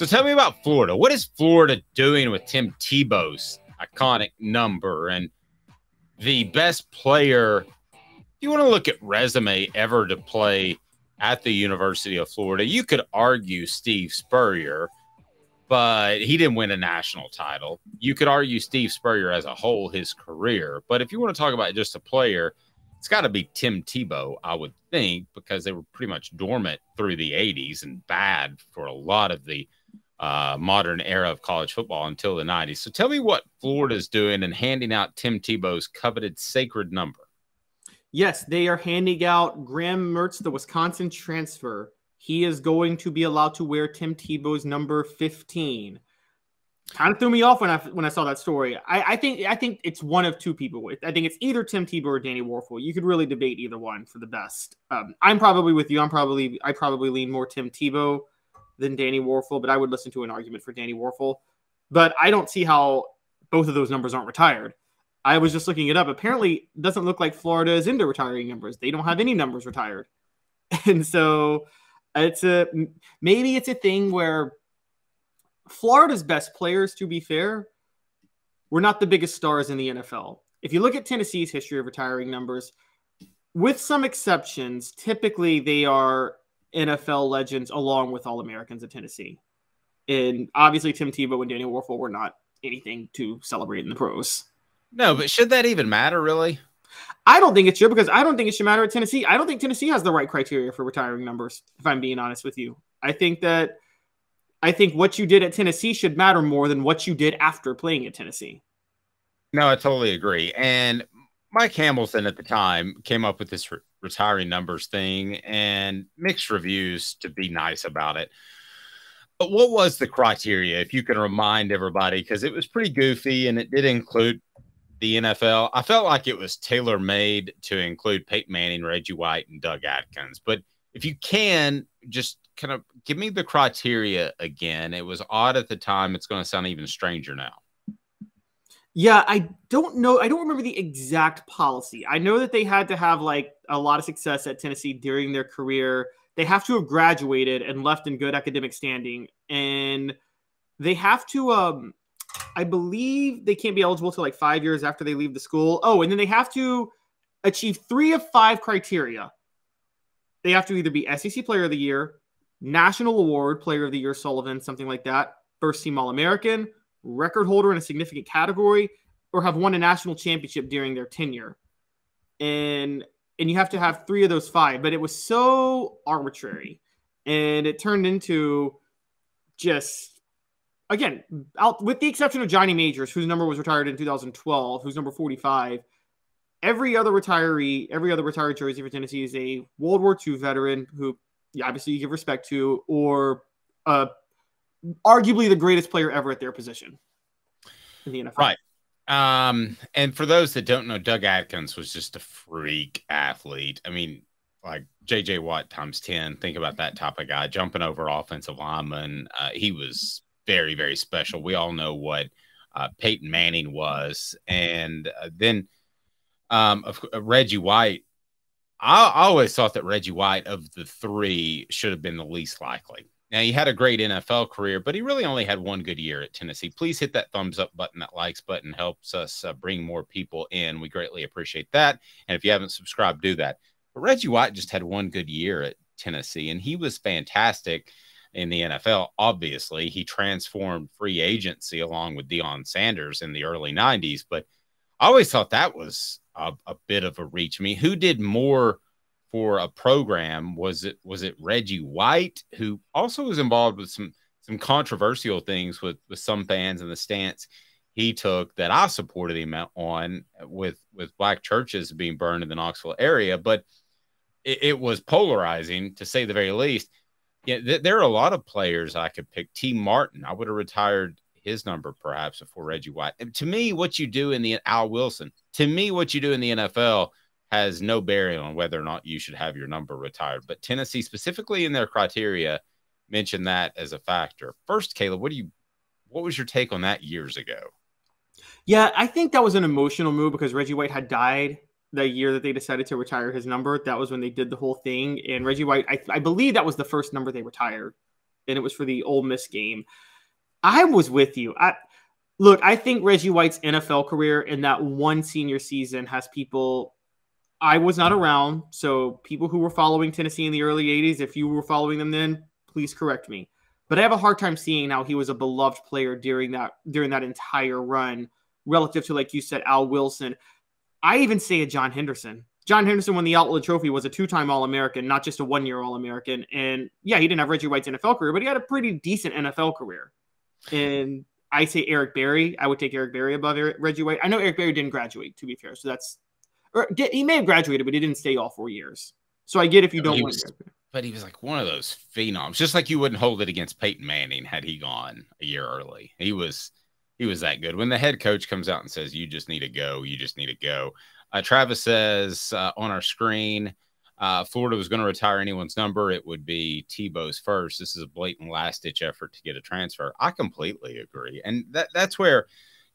So tell me about Florida. What is Florida doing with Tim Tebow's iconic number and the best player? If you want to look at resume ever to play at the University of Florida, you could argue Steve Spurrier, but he didn't win a national title. You could argue Steve Spurrier as a whole, his career. But if you want to talk about just a player, it's got to be Tim Tebow, I would think, because they were pretty much dormant through the 80s and bad for a lot of the modern era of college football until the 90s. So tell me what Florida's doing and handing out Tim Tebow's coveted sacred number. Yes, they are handing out Graham Mertz, the Wisconsin transfer. He is going to be allowed to wear Tim Tebow's number 15. Kind of threw me off when I saw that story. I think it's one of two people. I think it's either Tim Tebow or Danny Wuerffel. You could really debate either one for the best. I'm probably with you. I probably lean more Tim Tebow than Danny Wuerffel, but I would listen to an argument for Danny Wuerffel. But I don't see how both of those numbers aren't retired. I was just looking it up. Apparently, it doesn't look like Florida is into retiring numbers. They don't have any numbers retired. And so maybe it's a thing where Florida's best players, to be fair, were not the biggest stars in the NFL. If you look at Tennessee's history of retiring numbers, with some exceptions, typically they are NFL legends along with All-Americans at Tennessee. And obviously Tim Tebow and Danny Wuerffel were not anything to celebrate in the pros. No, but should that even matter, really? I don't think it should, because I don't think it should matter at Tennessee. I don't think Tennessee has the right criteria for retiring numbers, if I'm being honest with you. I think what you did at Tennessee should matter more than what you did after playing at Tennessee. No, I totally agree. And Mike Hamilton at the time came up with this retiring numbers thing and mixed reviews, to be nice about it. But what was the criteria, if you can remind everybody, because it was pretty goofy and it did include the NFL. I felt like it was tailor-made to include Peyton Manning, Reggie White, and Doug Atkins. But if you can, just kind of give me the criteria again. It was odd at the time. It's going to sound even stranger now. Yeah, I don't know. I don't remember the exact policy. I know that they had to have like a lot of success at Tennessee during their career. They have to have graduated and left in good academic standing. And they have to, I believe they can't be eligible till like 5 years after they leave the school. Oh, and then they have to achieve 3 of 5 criteria. They have to either be SEC Player of the Year, National Award, Player of the Year, Sullivan, something like that, first team All-American, record holder in a significant category, or have won a national championship during their tenure. And you have to have 3 of those 5. But it was so arbitrary. And it turned into just, again, with the exception of Johnny Majors, whose number was retired in 2012, who's number 45, every other retired jersey for Tennessee is a World War II veteran who obviously you give respect to, or arguably the greatest player ever at their position in the NFL. Right. And for those that don't know, Doug Atkins was just a freak athlete. I mean, like J.J. Watt times 10. Think about that type of guy jumping over offensive linemen. He was very, very special. We all know what Peyton Manning was. And then Reggie White. I always thought that Reggie White of the 3 should have been the least likely. Now, he had a great NFL career, but he really only had one good year at Tennessee. Please hit that thumbs up button. That likes button helps us bring more people in. We greatly appreciate that. And if you haven't subscribed, do that. But Reggie White just had one good year at Tennessee, and he was fantastic in the NFL. Obviously, he transformed free agency along with Deion Sanders in the early 90s. But I always thought that was a bit of a reach. I mean, who did more for a program? Was it Reggie White, who also was involved with some controversial things with some fans and the stance he took that I supported him on with black churches being burned in the Knoxville area, but it was polarizing to say the very least. Yeah, there are a lot of players I could pick. T. Martin, I would have retired his number perhaps before Reggie White. And to me, what you do in the Al Wilson, to me, what you do in the NFL has no bearing on whether or not you should have your number retired. But Tennessee, specifically in their criteria, mentioned that as a factor. First, Caleb, what was your take on that years ago? Yeah, I think that was an emotional move because Reggie White had died the year that they decided to retire his number. That was when they did the whole thing. And Reggie White, I believe that was the first number they retired. and it was for the Ole Miss game. I was with you. I think Reggie White's NFL career in that one senior season has people. I was not around, so people who were following Tennessee in the early 80s, if you were following them then, please correct me. But I have a hard time seeing how he was a beloved player during that entire run, relative to, like you said, Al Wilson. I even say a John Henderson. John Henderson won the Outlet Trophy, was a two-time All-American, not just a one-year All-American. And yeah, he didn't have Reggie White's NFL career, but he had a pretty decent NFL career. And I say Eric Berry. I would take Eric Berry above Reggie White. I know Eric Berry didn't graduate, to be fair. So he may have graduated, but he didn't stay all 4 years. So I get if you don't want to. But he was like one of those phenoms, just like you wouldn't hold it against Peyton Manning had he gone a year early. He was that good. When the head coach comes out and says, you just need to go, you just need to go. Travis says on our screen, Florida was going to retire anyone's number, it would be Tebow's first. This is a blatant last-ditch effort to get a transfer. I completely agree. And that's where,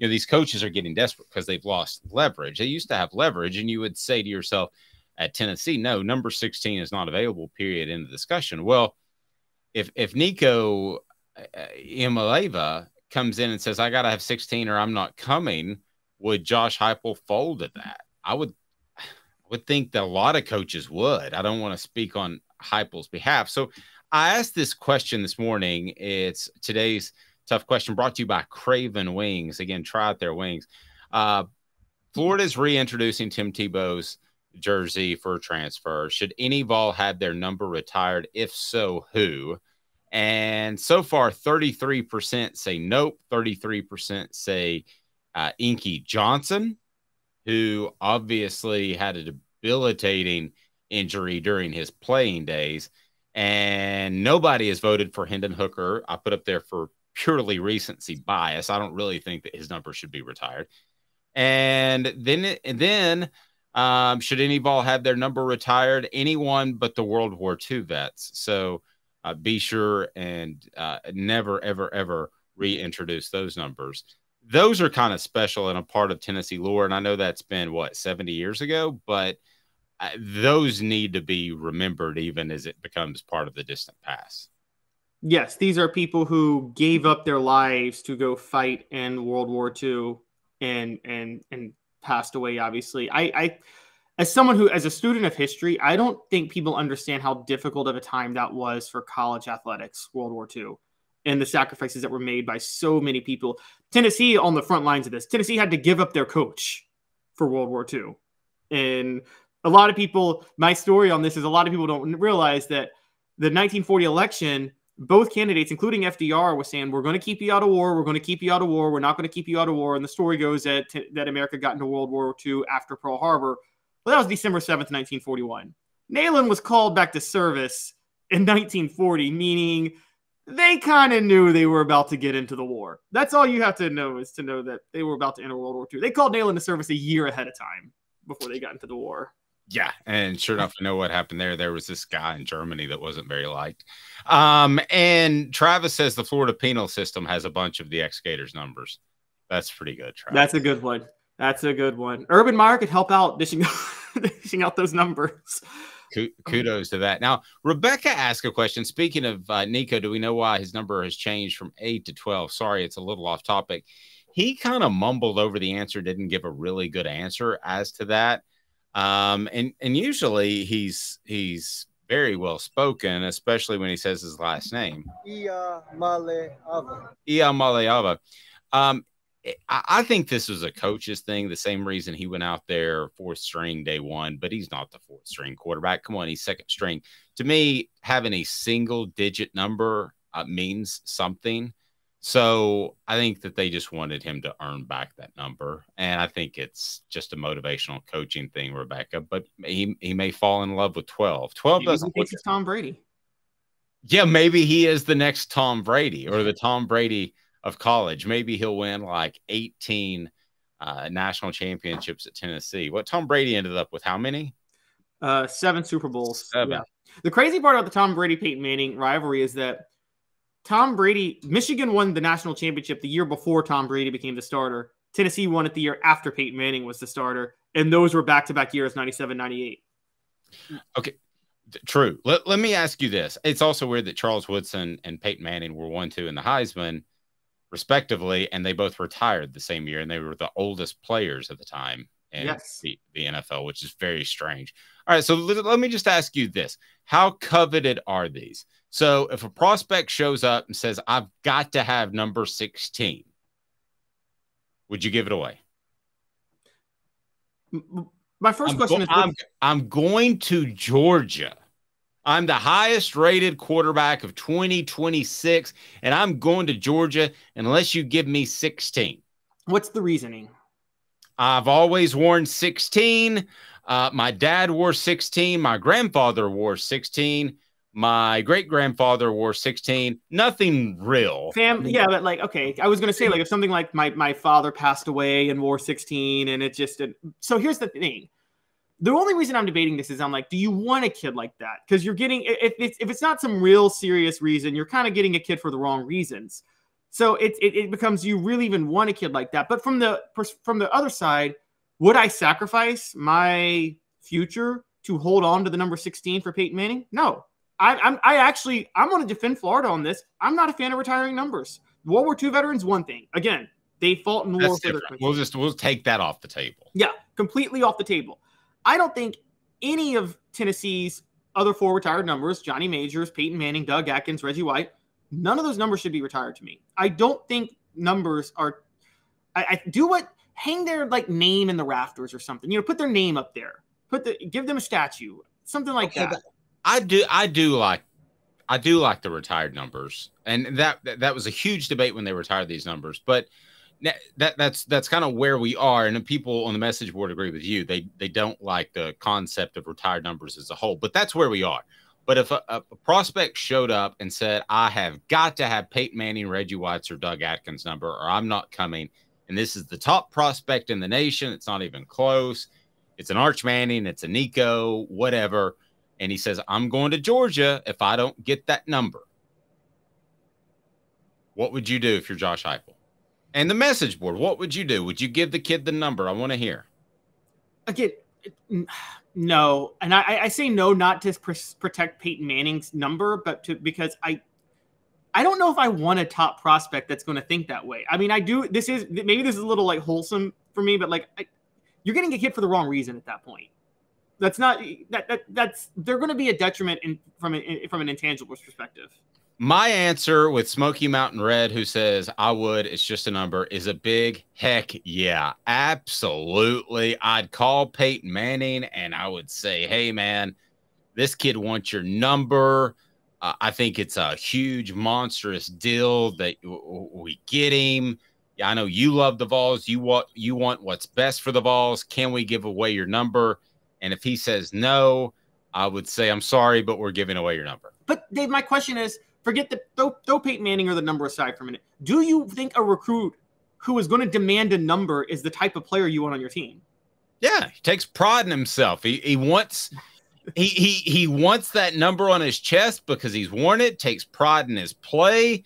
these coaches are getting desperate because they've lost leverage. They used to have leverage, and you would say to yourself at Tennessee, no, number 16 is not available, period, in the discussion. Well, if Nico Iamaleava comes in and says, I got to have 16 or I'm not coming, would Josh Heupel fold at that? I would think that a lot of coaches would. I don't want to speak on Heupel's behalf. So I asked this question this morning. It's today's tough question brought to you by Craven Wings. Again, try out their wings. Florida's reintroducing Tim Tebow's jersey for a transfer. Should any Vol have their number retired? If so, who? And so far, 33% say nope. 33% say Inky Johnson, who obviously had a debilitating injury during his playing days. And nobody has voted for Hendon Hooker. I put up there for purely recency bias. I don't really think that his number should be retired. And then should any Vol have their number retired? Anyone but the World War II vets. So be sure and never, ever, ever reintroduce those numbers. Those are kind of special and a part of Tennessee lore. And I know that's been, 70 years ago, but those need to be remembered even as it becomes part of the distant past. Yes, these are people who gave up their lives to go fight in World War II and passed away, obviously. I as someone who, as a student of history, I don't think people understand how difficult of a time that was for college athletics, World War II, and the sacrifices that were made by so many people. Tennessee on the front lines of this. Tennessee had to give up their coach for World War II. And a lot of people, my story on this is a lot of people don't realize that the 1940 election, both candidates, including FDR, was saying, we're going to keep you out of war. We're going to keep you out of war. We're not going to keep you out of war. And the story goes that America got into World War II after Pearl Harbor. Well, that was December 7th, 1941. Neyland was called back to service in 1940, meaning they kind of knew they were about to get into the war. That's all you have to know, is to know that they were about to enter World War II. They called Neyland to service a year ahead of time before they got into the war. Yeah, and sure enough, you know what happened there. There was this guy in Germany that wasn't very liked. And Travis says the Florida penal system has a bunch of the ex-Gators numbers. That's pretty good, Travis. That's a good one. That's a good one. Urban Meyer could help out dishing out those numbers. Kudos to that. Now, Rebecca asked a question. Speaking of Nico, do we know why his number has changed from 8 to 12? Sorry, it's a little off topic. He kind of mumbled over the answer, didn't give a really good answer as to that. And usually he's very well spoken, especially when he says his last name. Iamaleava. I think this was a coach's thing, the same reason he went out there fourth string day one, but he's not the fourth string quarterback. Come on, he's second string. To me, having a single digit number means something. So I think that they just wanted him to earn back that number. And I think it's just a motivational coaching thing, Rebecca, but he may fall in love with 12. 12 maybe doesn't think it's Tom Brady. Yeah, maybe he is the next Tom Brady, or the Tom Brady of college. Maybe he'll win like 18 national championships at Tennessee. What Tom Brady ended up with, how many? 7 Super Bowls. 7. Yeah. The crazy part about the Tom Brady-Peyton Manning rivalry is that Michigan won the national championship the year before Tom Brady became the starter. Tennessee won it the year after Peyton Manning was the starter. And those were back-to-back years, 97, 98. Okay. True. Let me ask you this. It's also weird that Charles Woodson and Peyton Manning were 1-2 in the Heisman, respectively, and they both retired the same year, and they were the oldest players at the time in Yes. the NFL, which is very strange. All right, so let me just ask you this. How coveted are these? So if a prospect shows up and says, I've got to have number 16, would you give it away? My first question is, I'm going to Georgia. I'm the highest rated quarterback of 2026, and I'm going to Georgia unless you give me 16. What's the reasoning? I've always worn 16. My dad wore 16. My grandfather wore 16. My great-grandfather wore 16. Nothing real. Yeah, but like, okay, I was going to say, like, if something like my father passed away and wore 16, and it just – so here's the thing. The only reason I'm debating this is I'm like, do you want a kid like that? Because you're getting – if it's not some real serious reason, you're kind of getting a kid for the wrong reasons. So it becomes, you really even want a kid like that. But from the other side, would I sacrifice my future to hold on to the number 16 for Peyton Manning? No. I'm going to defend Florida on this. I'm not a fan of retiring numbers. World War II veterans, one thing. Again, they fought in war for their country. We'll take that off the table. Yeah, completely off the table. I don't think any of Tennessee's other 4 retired numbers, Johnny Majors, Peyton Manning, Doug Atkins, Reggie White, none of those numbers should be retired to me. I don't think numbers are – I do what – hang their like name in the rafters or something. You know, put their name up there. Give them a statue, something like that. I do like the retired numbers, and that was a huge debate when they retired these numbers. But that's kind of where we are, and people on the message board agree with you. They don't like the concept of retired numbers as a whole, but that's where we are. But if a prospect showed up and said, I have got to have Peyton Manning, Reggie White's, or Doug Atkins number, or I'm not coming, and this is the top prospect in the nation, it's not even close, it's an Arch Manning, it's a Nico, whatever, and he says, I'm going to Georgia if I don't get that number. What would you do if you're Josh Heupel? And the message board, what would you do? Would you give the kid the number? I want to hear. Again, no. And I say no, not to protect Peyton Manning's number, but because I don't know if I want a top prospect that's going to think that way. I mean, I do. Maybe this is a little like wholesome for me, but like you're getting a kid for the wrong reason at that point. That's not that's they're going to be a detriment from an intangible perspective. My answer with Smoky Mountain Red, who says I would, it's just a number, is a big heck yeah, absolutely. I'd call Peyton Manning and I would say, hey man, this kid wants your number. I think it's a huge, monstrous deal that we get him. Yeah, I know you love the Vols. You want what's best for the Vols. Can we give away your number? And if he says no, I would say, I'm sorry, but we're giving away your number. But Dave, my question is, forget throw Peyton Manning or the number aside for a minute. Do you think a recruit who is going to demand a number is the type of player you want on your team? Yeah, he takes pride in himself. He wants he wants that number on his chest because he's worn it. Takes pride in his play.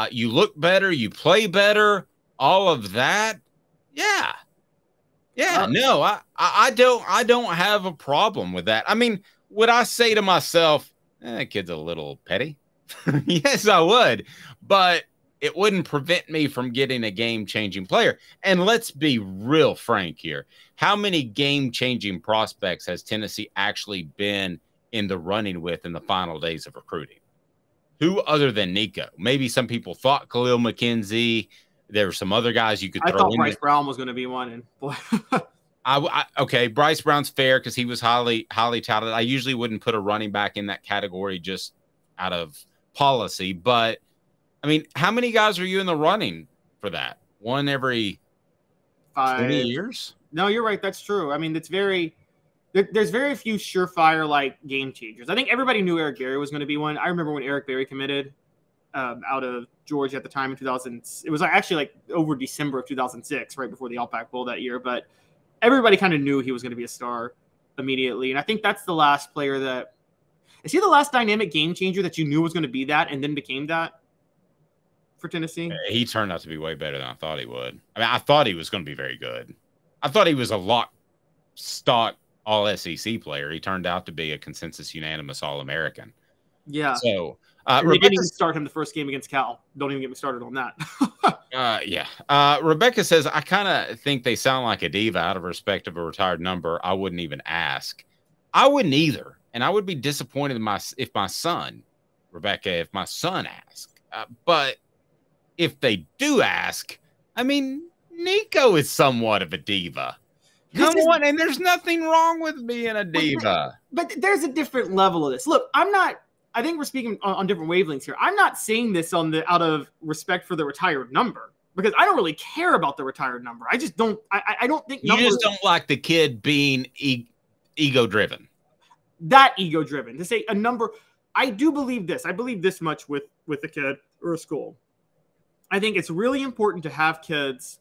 You look better. You play better. All of that. Yeah. Yeah, no, I don't have a problem with that. I mean, would I say to myself, that kid's a little petty? Yes, I would, but it wouldn't prevent me from getting a game-changing player. And let's be real frank here. How many game-changing prospects has Tennessee actually been in the running with in the final days of recruiting? Who other than Nico? Maybe some people thought Khalil McKenzie. There were some other guys you could throw in. I thought Bryce Brown was going to be one. And boy. Okay, Bryce Brown's fair because he was highly touted. I usually wouldn't put a running back in that category just out of policy. But, I mean, how many guys are you in the running for that? One every 20 years? No, you're right. That's true. I mean, there's very few surefire, like, game changers. I think everybody knew Eric Berry was going to be one. I remember when Eric Berry committed out of Georgia at the time in 2000. It was actually like over December of 2006, right before the All-Pac Bowl that year. But everybody kind of knew he was going to be a star immediately. And I think that's the last player that – is he the last dynamic game changer that you knew was going to be that and then became that for Tennessee? He turned out to be way better than I thought he would. I mean, I thought he was going to be very good. I thought he was a lock, stock, all SEC player. He turned out to be a consensus unanimous All-American. Yeah. So and they didn't even start him the first game against Cal. Don't even get me started on that. Yeah. Rebecca says, I kind of think they sound like a diva out of respect of a retired number. I wouldn't even ask. I wouldn't either. And I would be disappointed if my son asked. But if they do ask, I mean, Nico is somewhat of a diva. Come on, and there's nothing wrong with being a diva. But there's a different level of this. Look, I think we're speaking on different wavelengths here. I'm not saying this out of respect for the retired number, because I don't really care about the retired number. I just don't. I don't think you just don't like the kid being ego driven. That ego driven to say a number. I do believe this. I believe this much with a kid or a school. I think it's really important to have kids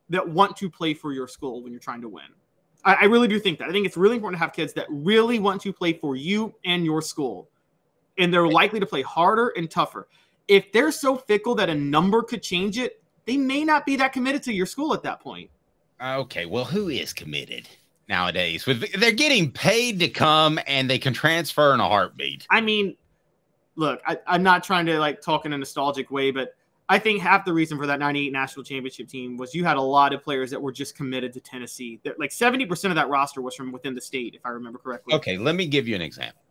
that want to play for your school when you're trying to win. I really do think that. I think it's really important to have kids that really want to play for you and your school. And they're likely to play harder and tougher. If they're so fickle that a number could change it, they may not be that committed to your school at that point. Okay, well, who is committed nowadays? They're getting paid to come, and they can transfer in a heartbeat. I mean, look, I'm not trying to talk in a nostalgic way, but I think half the reason for that 98 national championship team was you had a lot of players that were just committed to Tennessee. That 70% of that roster was from within the state, if I remember correctly. Okay, let me give you an example.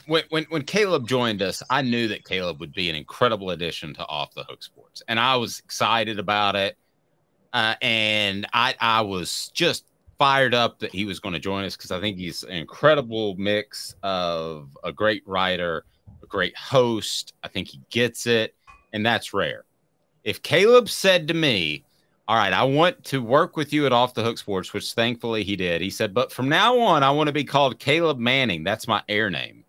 When Caleb joined us, I knew that Caleb would be an incredible addition to Off the Hook Sports, and I was excited about it. And I was just fired up that he was going to join us, because I think he's an incredible mix of a great writer, a great host. I think he gets it, and that's rare. If Caleb said to me, all right, I want to work with you at Off the Hook Sports, which thankfully he did. He said, but from now on, I want to be called Caleb Manning. That's my air name.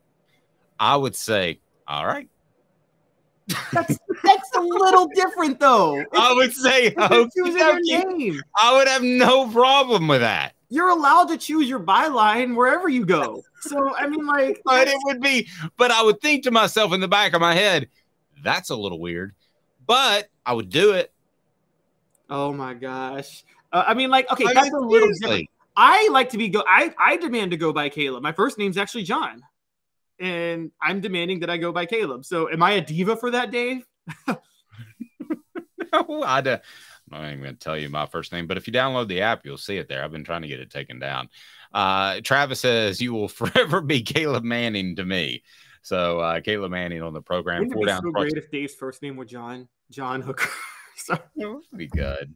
I would say, all right. That's a little different, though. I would say, name. I would have no problem with that. You're allowed to choose your byline wherever you go. So, I mean, but it would be, but I would think to myself in the back of my head, that's a little weird, but I would do it. Oh my gosh. That's a little different. I like to I demand to go by Caleb. My first name's actually John, and I'm demanding that I go by Caleb. So am I a diva for that, Dave? No, I'm not even going to tell you my first name, but if you download the app, you'll see it there. I've been trying to get it taken down. Travis says, you will forever be Caleb Manning to me. So Caleb Manning on the program. Wouldn't it be so great if Dave's first name were John Hooker? So it would be good.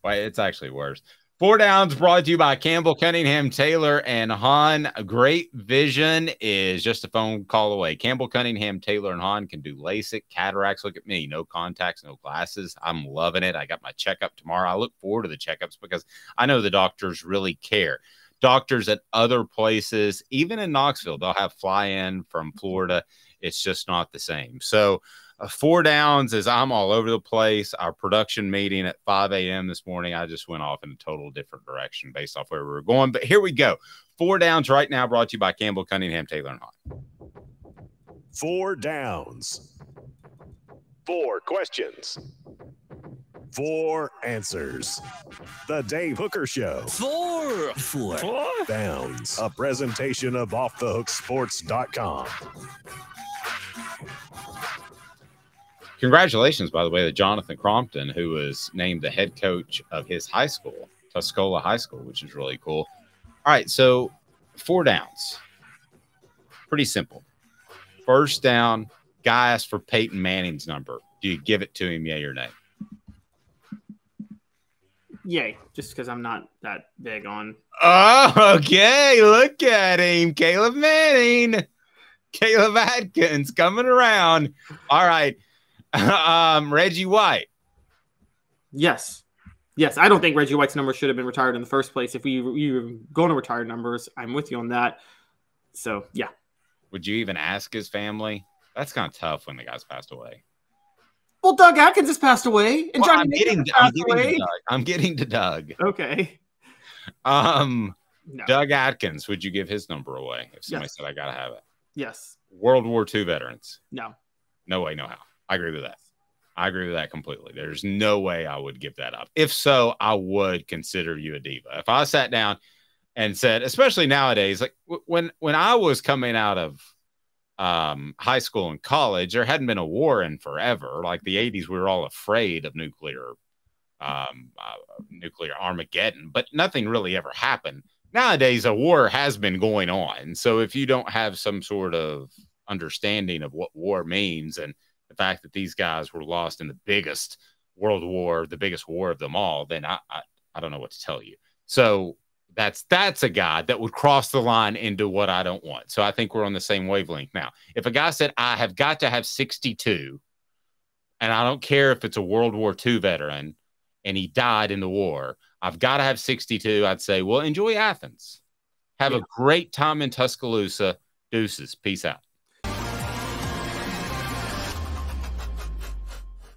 Well, it's actually worse. 4 Downs brought to you by Campbell, Cunningham, Taylor, and Hahn. A great vision is just a phone call away. Campbell, Cunningham, Taylor, and Hahn can do LASIK, cataracts. Look at me. No contacts, no glasses. I'm loving it. I got my checkup tomorrow. I look forward to the checkups because I know the doctors really care. Doctors at other places, even in Knoxville, they'll have fly-in from Florida. It's just not the same. So 4 Downs as I'm all over the place. Our production meeting at 5 a.m. this morning, I just went off in a total different direction based off where we were going. But here we go. 4 Downs right now brought to you by Campbell, Cunningham, Taylor, and Hahn. 4 Downs. 4 questions. 4 answers. The Dave Hooker Show. 4 Downs. A presentation of OffTheHookSports.com. Congratulations, by the way, to Jonathan Crompton, who was named the head coach of his high school, Tuscola High School, which is really cool. All right, so 4 Downs. Pretty simple. First down, guy asked for Peyton Manning's number. Do you give it to him, yay or nay? Yay, just because I'm not that big on. Oh, okay. Look at him. Caleb Manning. Caleb Atkins coming around. All right. Reggie White. Yes. I don't think Reggie White's number should have been retired in the first place. If we were going to retire numbers, I'm with you on that. So, yeah. Would you even ask his family? That's kind of tough when the guy's passed away. Well, Doug Atkins has passed away. And well, I'm getting to Doug. Okay. No. Doug Atkins, would you give his number away if somebody said I got to have it? Yes. World War II veterans. No. No way, no how. I agree with that. I agree with that completely. There's no way I would give that up. If so, I would consider you a diva. If I sat down, and said, especially nowadays, like when I was coming out of high school and college, there hadn't been a war in forever. Like the 80s, we were all afraid of nuclear Armageddon, but nothing really ever happened. Nowadays, a war has been going on. So if you don't have some sort of understanding of what war means and the fact that these guys were lost in the biggest world war, the biggest war of them all, then I don't know what to tell you. So that's a guy that would cross the line into what I don't want. So I think we're on the same wavelength now. If a guy said, I have got to have 62, and I don't care if it's a World War II veteran and he died in the war, I've got to have 62, I'd say, well, enjoy Athens. Have a great time in Tuscaloosa. Deuces. Peace out.